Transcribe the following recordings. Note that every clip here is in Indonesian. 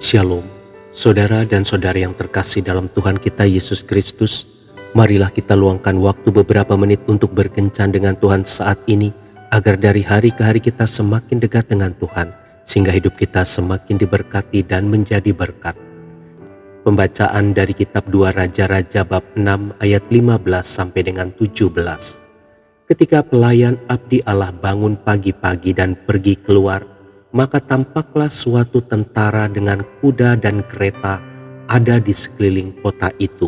Shalom, saudara dan saudari yang terkasih dalam Tuhan kita Yesus Kristus. Marilah kita luangkan waktu beberapa menit untuk berkencan dengan Tuhan saat ini, agar dari hari ke hari kita semakin dekat dengan Tuhan, sehingga hidup kita semakin diberkati dan menjadi berkat. Pembacaan dari kitab 2 Raja-Raja bab 6 ayat 15 sampai dengan 17. Ketika pelayan abdi Allah bangun pagi-pagi dan pergi keluar, maka tampaklah suatu tentara dengan kuda dan kereta ada di sekeliling kota itu.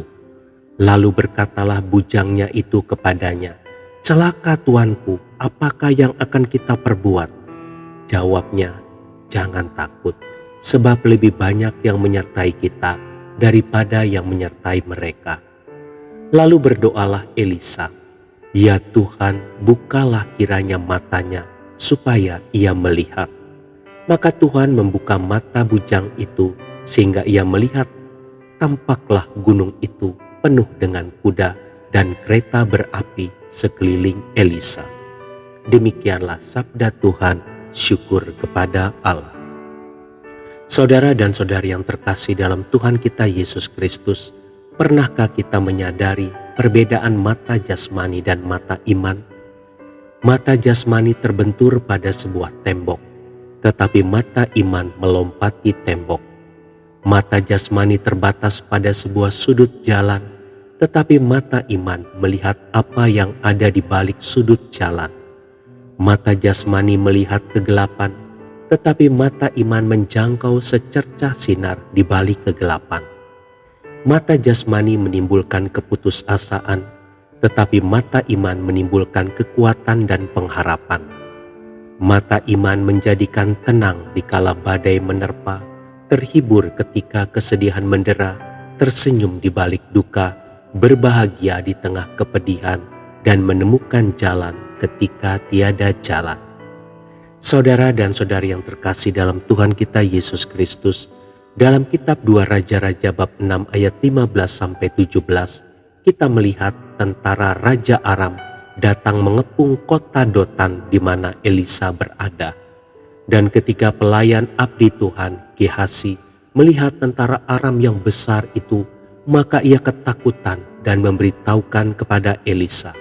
Lalu berkatalah bujangnya itu kepadanya, "Celaka tuanku, apakah yang akan kita perbuat?" Jawabnya, "Jangan takut, sebab lebih banyak yang menyertai kita daripada yang menyertai mereka." Lalu berdoalah Elisa, "Ya Tuhan, bukalah kiranya matanya, supaya ia melihat." Maka Tuhan membuka mata bujang itu sehingga ia melihat. Tampaklah gunung itu penuh dengan kuda dan kereta berapi sekeliling Elisa. Demikianlah sabda Tuhan, syukur kepada Allah. Saudara dan saudari yang terkasih dalam Tuhan kita Yesus Kristus, pernahkah kita menyadari perbedaan mata jasmani dan mata iman? Mata jasmani terbentur pada sebuah tembok, tetapi mata iman melompati tembok. Mata jasmani terbatas pada sebuah sudut jalan, tetapi mata iman melihat apa yang ada di balik sudut jalan. Mata jasmani melihat kegelapan, tetapi mata iman menjangkau secercah sinar di balik kegelapan. Mata jasmani menimbulkan keputusasaan, tetapi mata iman menimbulkan kekuatan dan pengharapan. Mata iman menjadikan tenang dikala badai menerpa, terhibur ketika kesedihan mendera, tersenyum di balik duka, berbahagia di tengah kepedihan, dan menemukan jalan ketika tiada jalan. Saudara dan saudari yang terkasih dalam Tuhan kita Yesus Kristus, dalam kitab 2 Raja-Raja bab 6 ayat 15-17, kita melihat tentara Raja Aram datang mengepung kota Dotan di mana Elisa berada. Dan ketika pelayan abdi Tuhan Gehasi melihat tentara Aram yang besar itu, maka ia ketakutan dan memberitahukan kepada Elisa.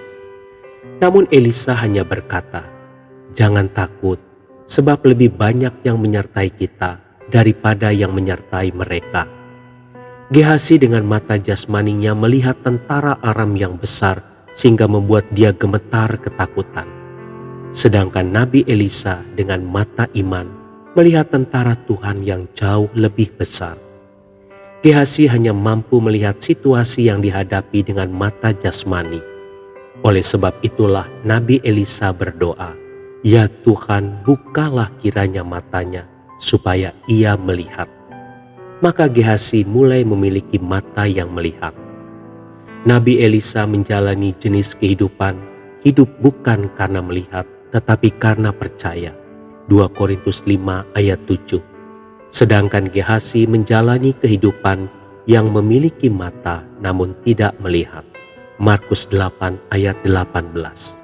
Namun Elisa hanya berkata, "Jangan takut, sebab lebih banyak yang menyertai kita daripada yang menyertai mereka." Gehasi dengan mata jasmaninya melihat tentara Aram yang besar, sehingga membuat dia gemetar ketakutan. Sedangkan Nabi Elisa dengan mata iman melihat tentara Tuhan yang jauh lebih besar. Gehasi hanya mampu melihat situasi yang dihadapi dengan mata jasmani. Oleh sebab itulah Nabi Elisa berdoa, "Ya Tuhan, bukalah kiranya matanya supaya ia melihat." Maka Gehasi mulai memiliki mata yang melihat. Nabi Elisa menjalani jenis kehidupan, hidup bukan karena melihat, tetapi karena percaya. 2 Korintus 5 ayat 7. Sedangkan Gehasi menjalani kehidupan yang memiliki mata namun tidak melihat. Markus 8 ayat 18.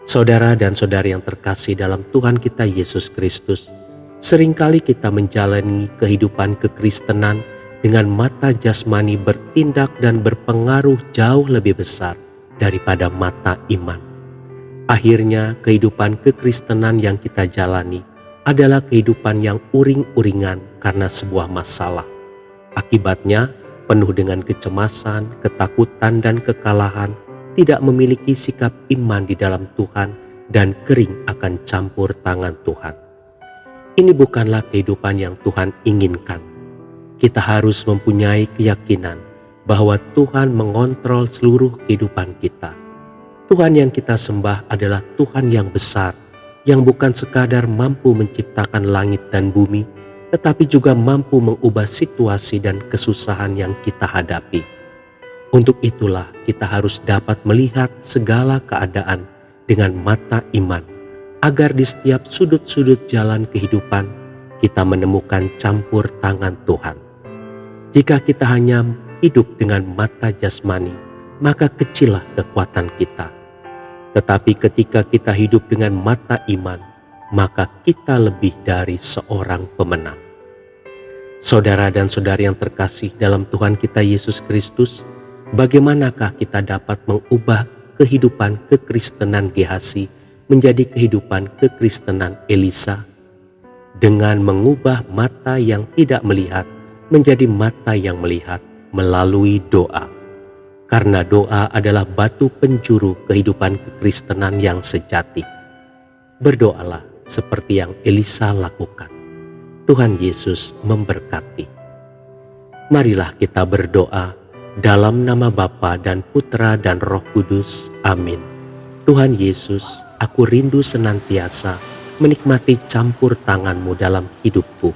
Saudara dan saudari yang terkasih dalam Tuhan kita Yesus Kristus, seringkali kita menjalani kehidupan kekristenan dengan mata jasmani bertindak dan berpengaruh jauh lebih besar daripada mata iman. Akhirnya kehidupan kekristenan yang kita jalani adalah kehidupan yang uring-uringan karena sebuah masalah. Akibatnya penuh dengan kecemasan, ketakutan, dan kekalahan, tidak memiliki sikap iman di dalam Tuhan, dan kering akan campur tangan Tuhan. Ini bukanlah kehidupan yang Tuhan inginkan. Kita harus mempunyai keyakinan bahwa Tuhan mengontrol seluruh kehidupan kita. Tuhan yang kita sembah adalah Tuhan yang besar, yang bukan sekadar mampu menciptakan langit dan bumi, tetapi juga mampu mengubah situasi dan kesusahan yang kita hadapi. Untuk itulah kita harus dapat melihat segala keadaan dengan mata iman, agar di setiap sudut-sudut jalan kehidupan kita menemukan campur tangan Tuhan. Jika kita hanya hidup dengan mata jasmani, maka kecillah kekuatan kita. Tetapi ketika kita hidup dengan mata iman, maka kita lebih dari seorang pemenang. Saudara dan saudari yang terkasih dalam Tuhan kita Yesus Kristus, bagaimanakah kita dapat mengubah kehidupan kekristenan Gehazi menjadi kehidupan kekristenan Elisa? Dengan mengubah mata yang tidak melihat menjadi mata yang melihat melalui doa. Karena doa adalah batu penjuru kehidupan kekristenan yang sejati. Berdoalah seperti yang Elisa lakukan. Tuhan Yesus memberkati. Marilah kita berdoa dalam nama Bapa dan Putra dan Roh Kudus. Amin. Tuhan Yesus, aku rindu senantiasa menikmati campur tangan-Mu dalam hidupku.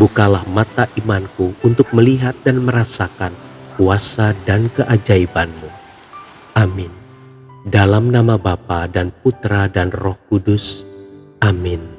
Bukalah mata imanku untuk melihat dan merasakan kuasa dan keajaiban-Mu. Amin. Dalam nama Bapa dan Putra dan Roh Kudus. Amin.